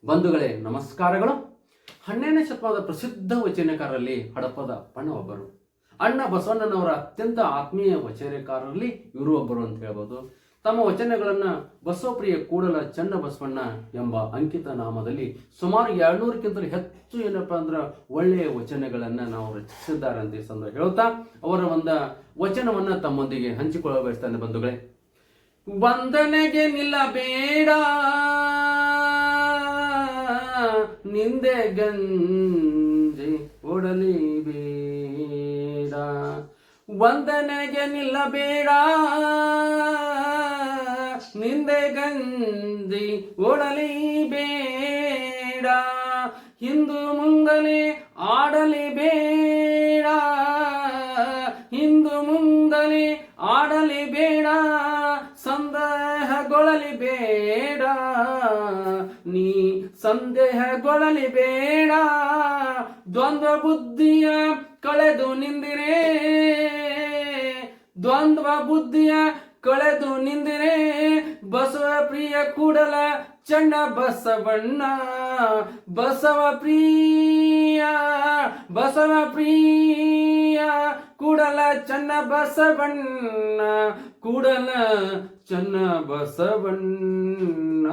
ಬಂಧುಗಳೇ ನಮಸ್ಕಾರಗಳು. 12ನೇ ಶತಮಾನದ ಪ್ರಸಿದ್ಧ ವಚನಕಾರರಲ್ಲಿ ಹಡಪದ ಅಪ್ಪಣ್ಣ ಒಬ್ಬರು. ಅಣ್ಣ ಬಸವಣ್ಣನವರ ಅತ್ಯಂತ ಆತ್ಮೀಯ ವಚನಕಾರರಲ್ಲಿ ಇವರು ಒಬ್ಬರು ಅಂತ ಹೇಳ್ಬೋದು. ತಮ್ಮ ವಚನಗಳನ್ನು ಬಸವಪ್ರಿಯ ಕೂಡಲ ಚನ್ನ ಬಸವಣ್ಣ ಎಂಬ ಅಂಕಿತ ನಾಮದಲ್ಲಿ ಸುಮಾರು 200ಕ್ಕಿಂತಲೂ ಹೆಚ್ಚು ಏನಪ್ಪಾ ಅಂದ್ರೆ ಒಳ್ಳೆಯ ವಚನಗಳನ್ನು ನಾವು ರಚಿಸಿದ್ದಾರೆ ಅಂತ ಈ ಸಂದರ್ಭ ಹೇಳ್ತಾ ಅವರ ಒಂದು ವಚನವನ್ನ ತಮ್ಮೊಂದಿಗೆ ಹಂಚಿಕೊಳ್ಳ ಬಯಸ್ತಾನೆ. ಬಂಧುಗಳೇ, ವಂದನೆಗೆ ನಿಲ್ಲಬೇಡ, ನಿಂದೆ ಗಂಜಿ ಒಡಲಿ ಬೇಡ. ವಂದನೆಗೆ ನಿಲ್ಲಬೇಡ, ನಿಂದೆ ಗಂಜಿ ಒಡಲಿ ಬೇಡ. ಹಿಂದು ಮುಂದಲೇ ಆಡಲಿ ಬೇಡ, ಹಿಂದು ಮುಂದಲೇ ಆಡಲಿ ಬೇಡ. ಸಂದೇಹಗೊಳ್ಳಲಿ ಬೇಡ, ನೀ ಸಂದೇಹಗೊಳ್ಳಲಿ ಬೇಡ. ದ್ವಂದ್ವ ಬುದ್ಧಿಯ ಕಳೆದು ನಿಂದಿರೆ, ದ್ವಂದ್ವ ಬುದ್ಧಿಯ ಕಳೆದು ನಿಂದಿರೆ. ಬಸವ ಪ್ರಿಯ ಕೂಡಲ ಚನ್ನ ಬಸವಣ್ಣ, ಬಸವ ಪ್ರಿಯ, ಬಸವ ಪ್ರಿಯ ಕೂಡಲ ಚನ್ನ ಬಸವಣ್ಣ, ಕೂಡಲ ಚನ್ನ ಬಸವಣ್ಣ.